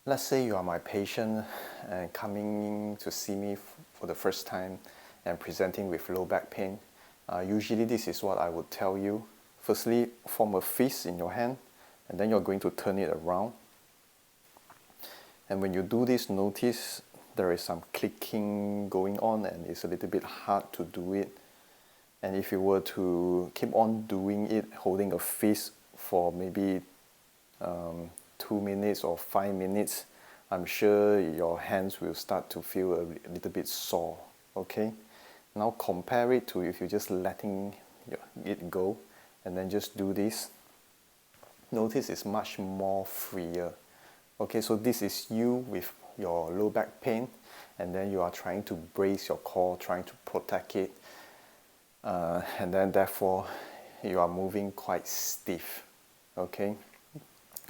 Let's say you are my patient and coming to see me for the first time and presenting with low back pain. Usually this is what I would tell you. Firstly, form a fist in your hand and then you're going to turn it around. And when you do this, notice there is some clicking going on and it's a little bit hard to do it. And if you were to keep on doing it, holding a fist for maybe 2 minutes or 5 minutes, I'm sure your hands will start to feel a little bit sore. Okay, now compare it to if you're just letting it go and then just do this. Notice it's much more freer. Okay, so this is you with your low back pain and then you are trying to brace your core, trying to protect it, and then therefore you are moving quite stiff. Okay,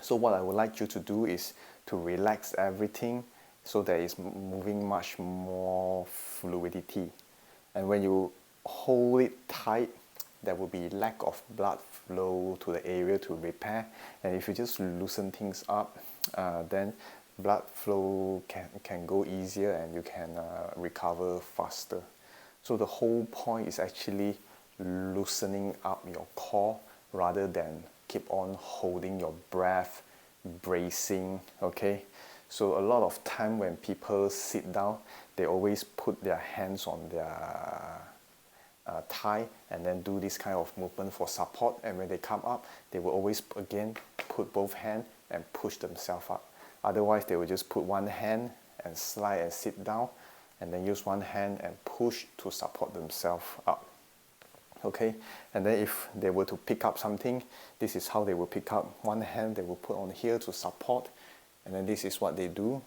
so what I would like you to do is to relax everything so that it's moving much more fluidity. And when you hold it tight, there will be lack of blood flow to the area to repair. And if you just loosen things up, then blood flow can go easier and you can recover faster. So the whole point is actually loosening up your core rather than keep on holding your breath, bracing. Okay, so a lot of time when people sit down, they always put their hands on their thigh and then do this kind of movement for support, and when they come up they will always again put both hands and push themselves up. Otherwise they will just put one hand and slide and sit down and then use one hand and push to support themselves up. Okay, and then if they were to pick up something, this is how they will pick up. One hand they will put on here to support, and then this is what they do.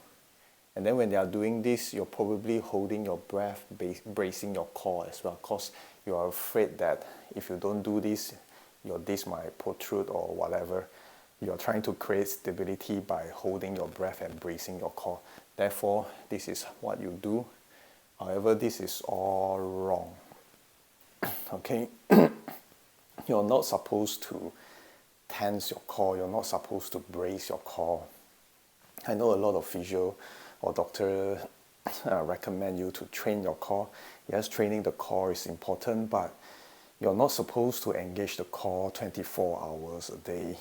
And then when they are doing this, you're probably holding your breath, bracing your core as well, because you are afraid that if you don't do this, your disc might protrude or whatever. You're trying to create stability by holding your breath and bracing your core. Therefore, this is what you do. However, this is all wrong. Okay, you're not supposed to tense your core, you're not supposed to brace your core. I know a lot of physio or doctor recommend you to train your core. Yes, training the core is important, but you're not supposed to engage the core 24 hours a day.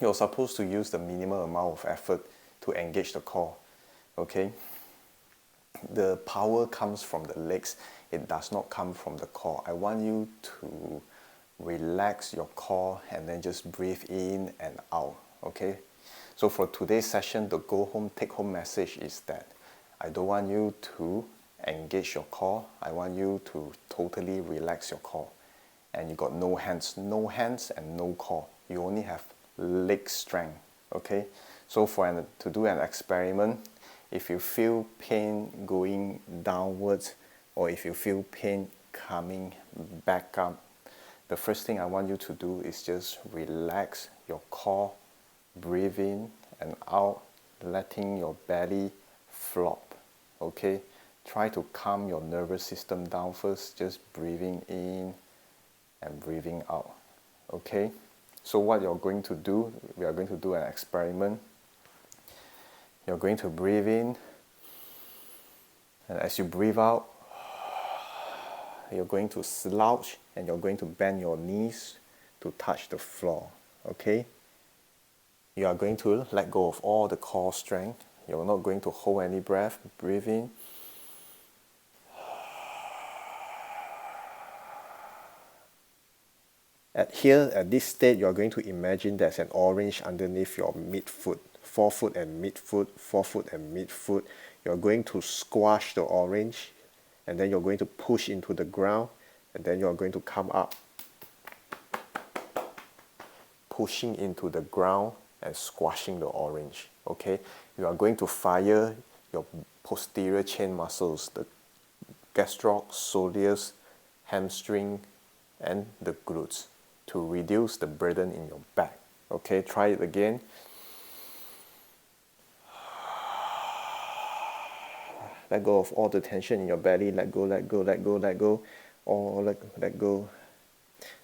You're supposed to use the minimal amount of effort to engage the core. Okay, the power comes from the legs, it does not come from the core. I want you to relax your core and then just breathe in and out. Okay, so for today's session, the go home take home message is that I don't want you to engage your core, I want you to totally relax your core. And you got no hands and no core, you only have leg strength. Okay, so to do an experiment, if you feel pain going downwards or if you feel pain coming back up, the first thing I want you to do is just relax your core, breathe in and out, letting your belly flop. Okay, try to calm your nervous system down first, just breathing in and breathing out. Okay, so what you're going to do, we are going to do an experiment. You're going to breathe in, and as you breathe out, you're going to slouch and you're going to bend your knees to touch the floor. Okay, you are going to let go of all the core strength. You're not going to hold any breath. Breathe in. At this state, you're going to imagine there's an orange underneath your midfoot, forefoot and midfoot, forefoot and midfoot. You're going to squash the orange, and then you're going to push into the ground, and then you're going to come up, pushing into the ground and squashing the orange. Okay, you are going to fire your posterior chain muscles, the gastroc, soleus, hamstring, and the glutes, to reduce the burden in your back. Okay, try it again. Let go of all the tension in your belly. Let go, let go, let go, let go. Or let go.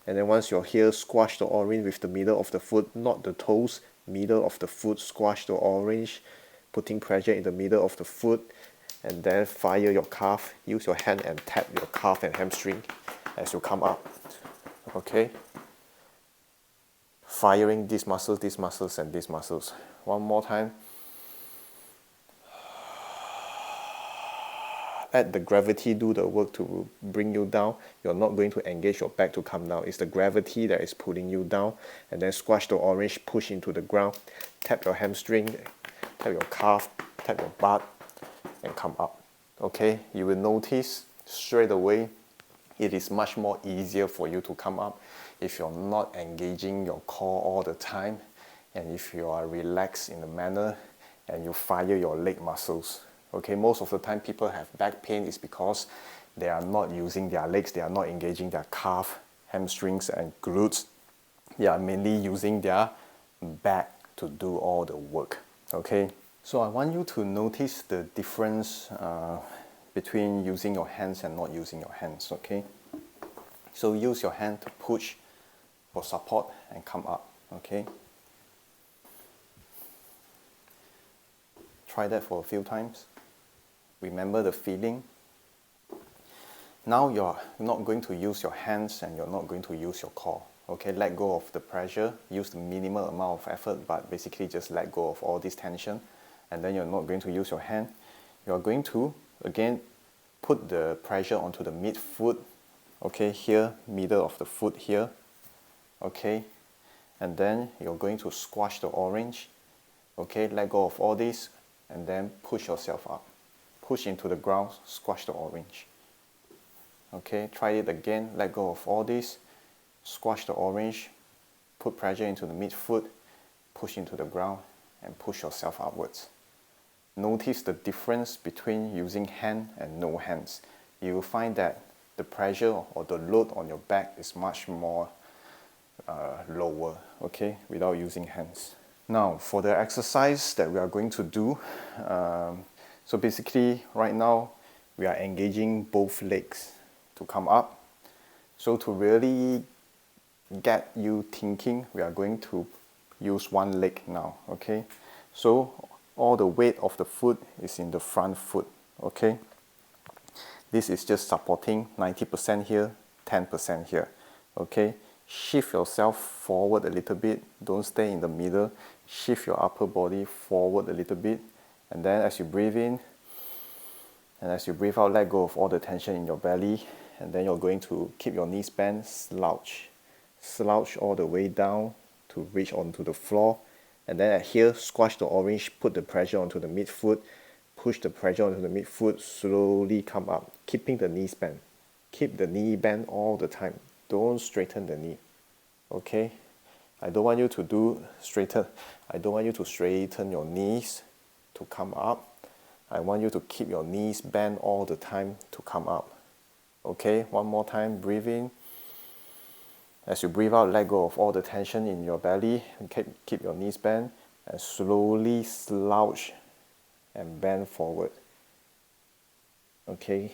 And then once you're here, squash the orange with the middle of the foot, not the toes. middle of the foot, squash the orange, putting pressure in the middle of the foot, and then fire your calf. Use your hand and tap your calf and hamstring as you come up. Okay? Firing these muscles, and these muscles. One more time. Let the gravity do the work to bring you down. You're not going to engage your back to come down. It's the gravity that is pulling you down. And then squash the orange, push into the ground, tap your hamstring, tap your calf, tap your butt, and come up. Okay, you will notice straight away it is much more easier for you to come up if you're not engaging your core all the time, and if you are relaxed in the manner and you fire your leg muscles. Okay, most of the time people have back pain is because they are not using their legs, they are not engaging their calf, hamstrings and glutes. They are mainly using their back to do all the work. Okay, so I want you to notice the difference between using your hands and not using your hands. Okay, so use your hand to push for support and come up. Okay, try that for a few times. Remember the feeling. Now you're not going to use your hands and you're not going to use your core. Okay, let go of the pressure, use the minimal amount of effort, but basically just let go of all this tension. And then you're not going to use your hand. You're going to, again, put the pressure onto the mid-foot. Okay, here, middle of the foot here. Okay, and then you're going to squash the orange. Okay, let go of all this and then push yourself up. Push into the ground, squash the orange. Okay, try it again, let go of all this, squash the orange, put pressure into the mid-foot, push into the ground, and push yourself upwards. Notice the difference between using hand and no hands. You will find that the pressure or the load on your back is much more lower, okay, without using hands. Now, for the exercise that we are going to do, so basically, right now, we are engaging both legs to come up. So to really get you thinking, we are going to use one leg now, okay? So all the weight of the foot is in the front foot, okay? This is just supporting 90% here, 10% here, okay? Shift yourself forward a little bit, don't stay in the middle. Shift your upper body forward a little bit. And then as you breathe in, and as you breathe out, let go of all the tension in your belly. And then you're going to keep your knees bent, slouch. Slouch all the way down to reach onto the floor. And then at here, squash the orange, put the pressure onto the midfoot. Push the pressure onto the midfoot, slowly come up, keeping the knees bent. Keep the knee bent all the time. Don't straighten the knee. Okay? I don't want you to straighten your knees to come up. I want you to keep your knees bent all the time to come up. Okay, one more time, breathe in. As you breathe out, let go of all the tension in your belly. Keep your knees bent and slowly slouch and bend forward. Okay,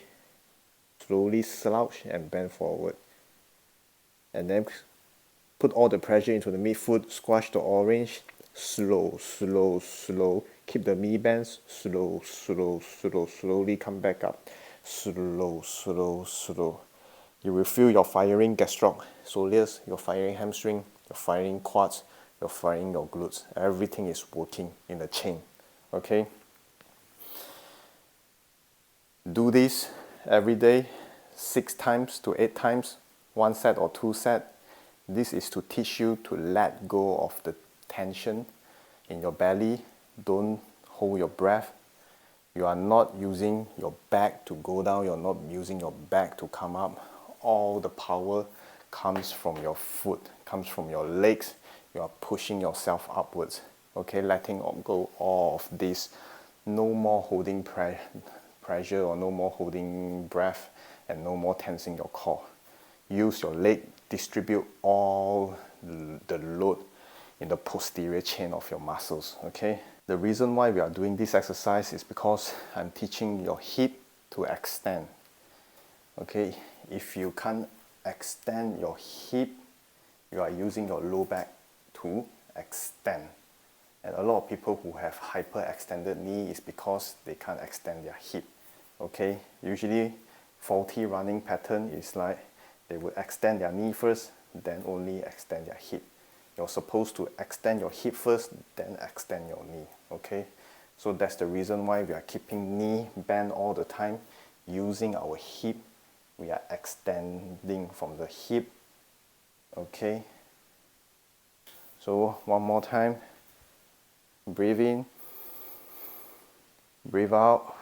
slowly slouch and bend forward. And then put all the pressure into the midfoot, squash the orange, slow, slow, slow. Keep the knee bends, slow, slow, slow, slowly come back up. Slow, slow, slow. You will feel your firing get strong. So yes, you're firing hamstring, you're firing quads, you're firing your glutes. Everything is working in a chain. Okay? Do this every day, 6 times to 8 times, 1 set or 2 sets. This is to teach you to let go of the tension in your belly. Don't hold your breath. You are not using your back to go down. You're not using your back to come up. All the power comes from your foot, comes from your legs. You are pushing yourself upwards. Okay, letting go all of this. No more holding pressure or no more holding breath and no more tensing your core. Use your leg, distribute all the load in the posterior chain of your muscles, okay? The reason why we are doing this exercise is because I'm teaching your hip to extend, okay? If you can't extend your hip, you are using your low back to extend, And a lot of people who have hyperextended knee is because they can't extend their hip. Okay, usually faulty running pattern is like they would extend their knee first, then only extend their hip. You're supposed to extend your hip first, then extend your knee. Okay, so that's the reason why we are keeping knee bent all the time. Using our hip, we are extending from the hip. Okay, so one more time. Breathe in, breathe out,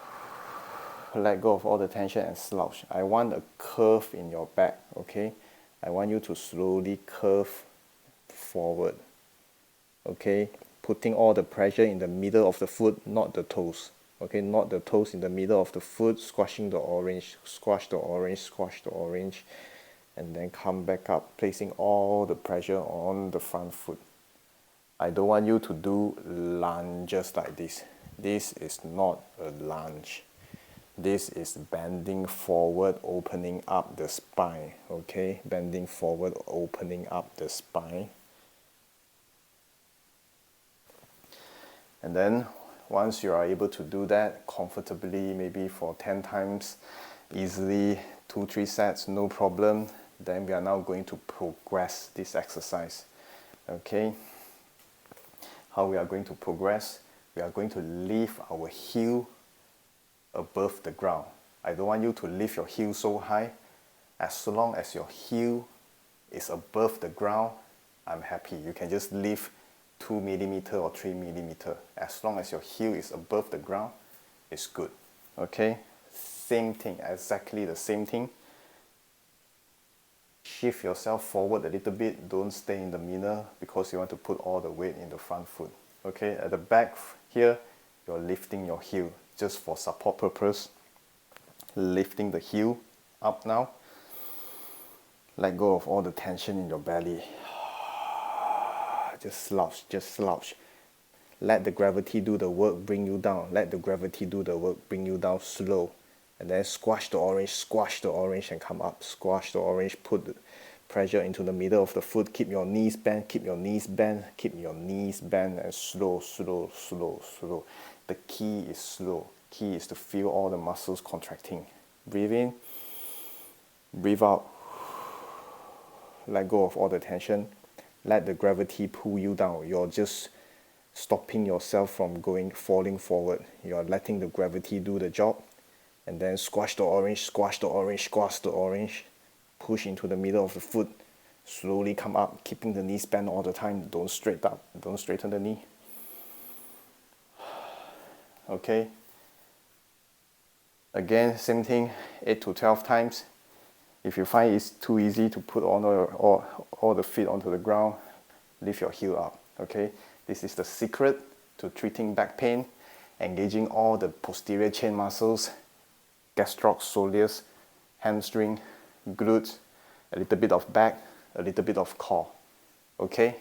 let go of all the tension and slouch. I want a curve in your back, okay? I want you to slowly curve forward, okay? Putting all the pressure in the middle of the foot, not the toes, okay? Not the toes, in the middle of the foot, squashing the orange, squash the orange, squash the orange, and then come back up, placing all the pressure on the front foot. I don't want you to do lunges like this. This is not a lunge. This is bending forward, opening up the spine. Okay, bending forward, opening up the spine. And then once you are able to do that comfortably, maybe for 10 times, easily, 2-3 sets, no problem, then we are now going to progress this exercise. Okay. How we are going to progress? We are going to lift our heel above the ground. I don't want you to lift your heel so high. As long as your heel is above the ground, I'm happy. You can just lift 2 millimeter or 3 millimeter. As long as your heel is above the ground, it's good. Okay? Same thing, exactly the same thing. Shift yourself forward a little bit. Don't stay in the middle because you want to put all the weight in the front foot. Okay, at the back here, you're lifting your heel just for support purpose. Lifting the heel up now. Let go of all the tension in your belly. Just slouch, just slouch. Let the gravity do the work, bring you down. Let the gravity do the work, bring you down slow. And then squash the orange and come up. Squash the orange, put the pressure into the middle of the foot. Keep your knees bent, keep your knees bent, keep your knees bent, and slow, slow, slow, slow. The key is slow. Key is to feel all the muscles contracting. Breathe in, breathe out. Let go of all the tension. Let the gravity pull you down. You're just stopping yourself from falling forward. You're letting the gravity do the job. And then squash the orange, squash the orange, squash the orange. Push into the middle of the foot. Slowly come up, keeping the knees bent all the time. Don't straighten the knee. Okay. Again, same thing, 8 to 12 times. If you find it's too easy to put on all the feet onto the ground, lift your heel up. Okay. This is the secret to treating back pain, engaging all the posterior chain muscles, gastrocsoleus, hamstring, glutes, a little bit of back, a little bit of core. Okay?